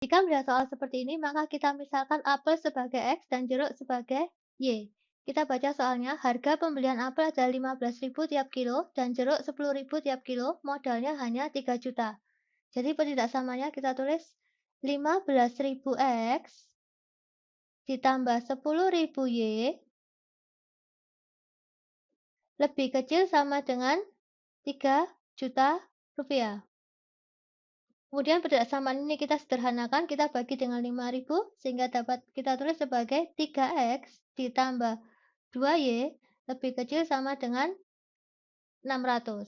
Jika melihat soal seperti ini, maka kita misalkan apel sebagai X dan jeruk sebagai Y. Kita baca soalnya, harga pembelian apel adalah 15.000 tiap kilo dan jeruk 10.000 tiap kilo, modalnya hanya 3 juta. Jadi pertidaksamanya kita tulis 15.000 X ditambah 10.000 Y lebih kecil sama dengan 3 juta rupiah. Kemudian persamaan ini kita sederhanakan, kita bagi dengan 5.000 sehingga dapat kita tulis sebagai 3X ditambah 2Y lebih kecil sama dengan 600.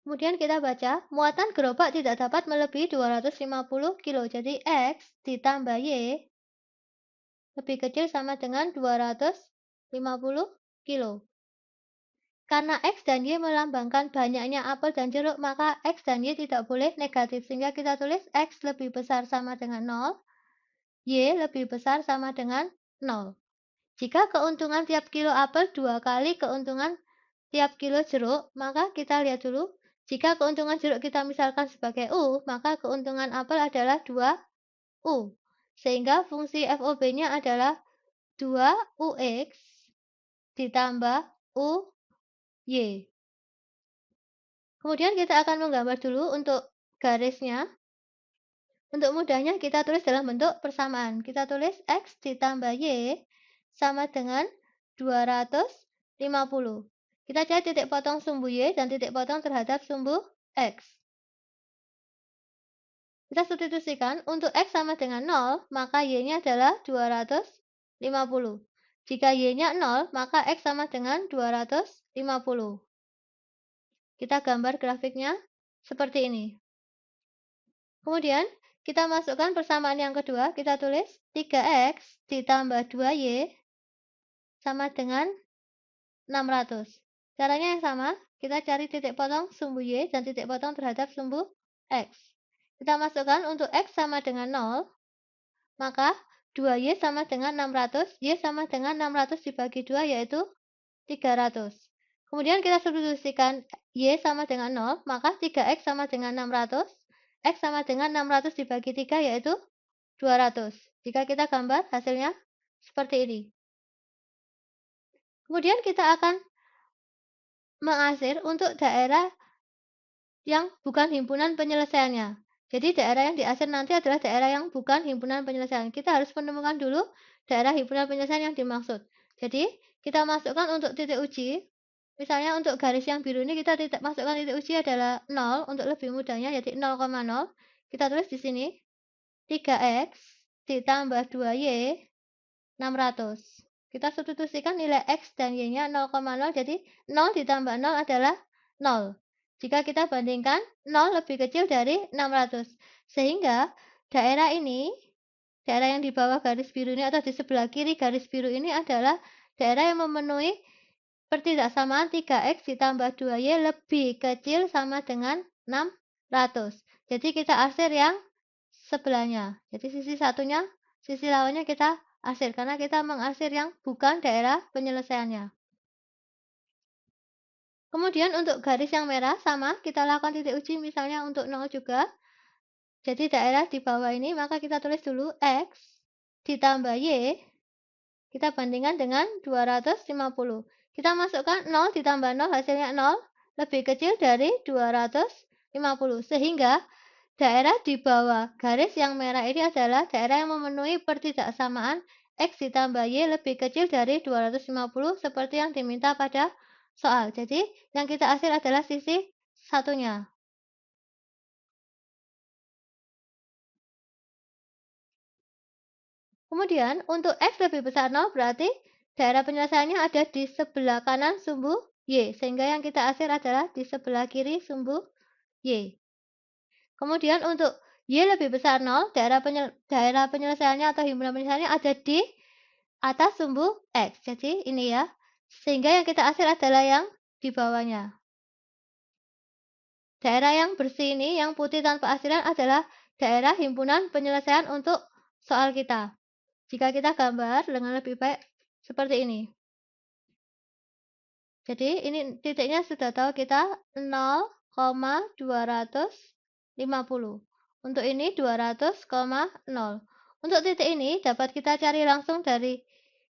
Kemudian kita baca, muatan gerobak tidak dapat melebihi 250 kilo. Jadi X ditambah Y lebih kecil sama dengan 250 kilo. Karena X dan Y melambangkan banyaknya apel dan jeruk, maka X dan Y tidak boleh negatif. Sehingga kita tulis X lebih besar sama dengan 0, Y lebih besar sama dengan 0. Jika keuntungan tiap kilo apel 2 kali keuntungan tiap kilo jeruk, maka kita lihat dulu. Jika keuntungan jeruk kita misalkan sebagai U, maka keuntungan apel adalah 2U. Sehingga fungsi FOB-nya adalah 2UX ditambah UY. Kemudian kita akan menggambar dulu untuk garisnya. Untuk mudahnya kita tulis dalam bentuk persamaan. Kita tulis X ditambah Y sama dengan 250. Kita cari titik potong sumbu Y dan titik potong terhadap sumbu X. Kita substitusikan, untuk X sama dengan 0, maka Y-nya adalah 250. Jika Y-nya 0, maka X sama dengan 250. Kita gambar grafiknya seperti ini. Kemudian, kita masukkan persamaan yang kedua, kita tulis 3X ditambah 2Y sama dengan 600. Caranya yang sama, kita cari titik potong sumbu Y dan titik potong terhadap sumbu X. Kita masukkan, untuk X sama dengan 0, maka 2Y sama dengan 600, Y sama dengan 600 dibagi 2 yaitu 300. Kemudian kita substitusikan Y sama dengan 0, maka 3X sama dengan 600, X sama dengan 600 dibagi 3 yaitu 200. Jika kita gambar, hasilnya seperti ini. Kemudian kita akan mengasir untuk daerah yang bukan himpunan penyelesaiannya. Jadi daerah yang diasir nanti adalah daerah yang bukan himpunan penyelesaian. Kita harus menemukan dulu daerah himpunan penyelesaian yang dimaksud. Jadi kita masukkan untuk titik uji. Misalnya untuk garis yang biru ini kita masukkan titik uji adalah 0 untuk lebih mudahnya, jadi 0,0. Kita tulis di sini 3X ditambah 2Y 600. Kita substitusikan nilai X dan Y-nya 0,0, jadi 0 ditambah 0 adalah 0. Jika kita bandingkan, 0 lebih kecil dari 600. Sehingga daerah ini, daerah yang di bawah garis biru ini atau di sebelah kiri garis biru ini adalah daerah yang memenuhi pertidaksamaan 3X ditambah 2Y lebih kecil sama dengan 600. Jadi kita asir yang sebelahnya. Jadi sisi satunya, sisi lawannya kita asir, karena kita mengasir yang bukan daerah penyelesaiannya. Kemudian untuk garis yang merah sama, kita lakukan titik uji misalnya untuk 0 juga. Jadi daerah di bawah ini, maka kita tulis dulu X ditambah Y, kita bandingkan dengan 250. Kita masukkan 0 ditambah 0, hasilnya 0, lebih kecil dari 250. Sehingga daerah di bawah garis yang merah ini adalah daerah yang memenuhi pertidaksamaan X ditambah Y lebih kecil dari 250 seperti yang diminta pada soal. Jadi, yang kita asir adalah sisi satunya. Kemudian, untuk X lebih besar 0 berarti daerah penyelesaiannya ada di sebelah kanan sumbu Y. Sehingga yang kita asir adalah di sebelah kiri sumbu Y. Kemudian untuk Y lebih besar 0, daerah penyelesaiannya atau himpunan penyelesaiannya ada di atas sumbu X. Jadi ini ya. Sehingga yang kita asir adalah yang di bawahnya. Daerah yang bersih ini, yang putih tanpa asiran adalah daerah himpunan penyelesaian untuk soal kita. Jika kita gambar dengan lebih baik seperti ini. Jadi ini titiknya sudah tahu kita 0,250. Untuk ini 200,0. Untuk titik ini dapat kita cari langsung dari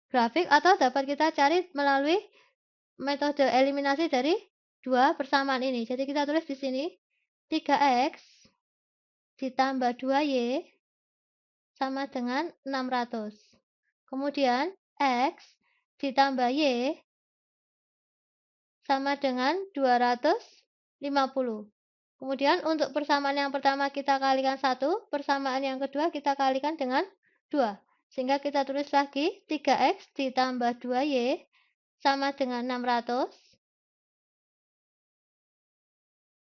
grafik atau dapat kita cari melalui metode eliminasi dari dua persamaan ini. Jadi kita tulis di sini 3x ditambah 2y sama dengan 600. Kemudian x ditambah y sama dengan 250. Kemudian untuk persamaan yang pertama kita kalikan 1, persamaan yang kedua kita kalikan dengan 2. Sehingga kita tulis lagi 3x ditambah 2y sama dengan 600.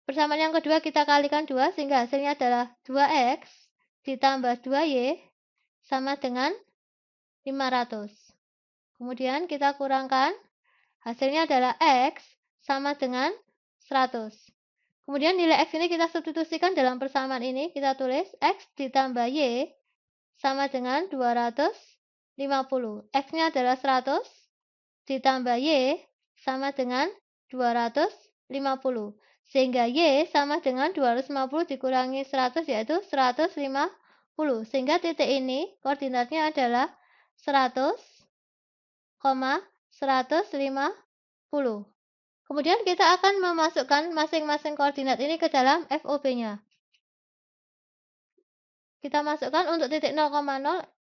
Persamaan yang kedua kita kalikan 2 sehingga hasilnya adalah 2x ditambah 2y sama dengan 500. Kemudian kita kurangkan, hasilnya adalah x sama dengan 100. Kemudian nilai x ini kita substitusikan dalam persamaan ini, kita tulis x ditambah y sama dengan 250. X-nya adalah 100 ditambah y sama dengan 250. Sehingga y sama dengan 250 dikurangi 100 yaitu 150. Sehingga titik ini koordinatnya adalah 100, 150. Kemudian kita akan memasukkan masing-masing koordinat ini ke dalam FOB-nya. Kita masukkan untuk titik 0,0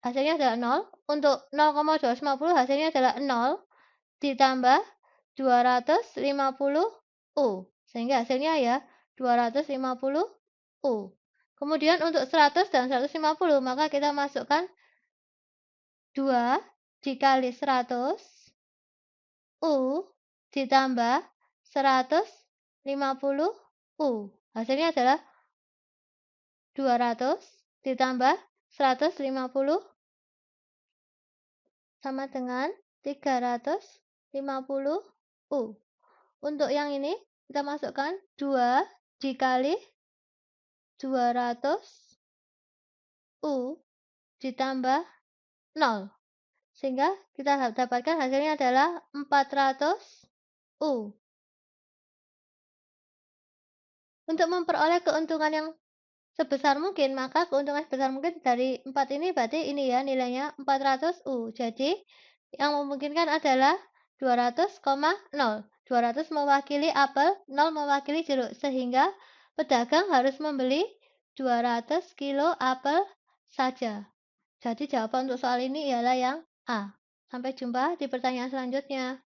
hasilnya adalah 0, untuk 0,250 hasilnya adalah 0 ditambah 250 U. Sehingga hasilnya ya 250 U. Kemudian untuk 100 dan 150 maka kita masukkan 2 dikali 100 U ditambah 150 U. Hasilnya adalah 200 ditambah 150 sama dengan 350 U. Untuk yang ini kita masukkan 2 dikali 200 U ditambah 0. Sehingga kita dapatkan hasilnya adalah 400 U. Untuk memperoleh keuntungan yang sebesar mungkin, maka keuntungan sebesar mungkin dari 4 ini berarti ini ya nilainya 400 U. Jadi yang memungkinkan adalah 200,0. 200 mewakili apel, 0 mewakili jeruk. Sehingga pedagang harus membeli 200 kilo apel saja. Jadi jawaban untuk soal ini ialah yang A. Sampai jumpa di pertanyaan selanjutnya.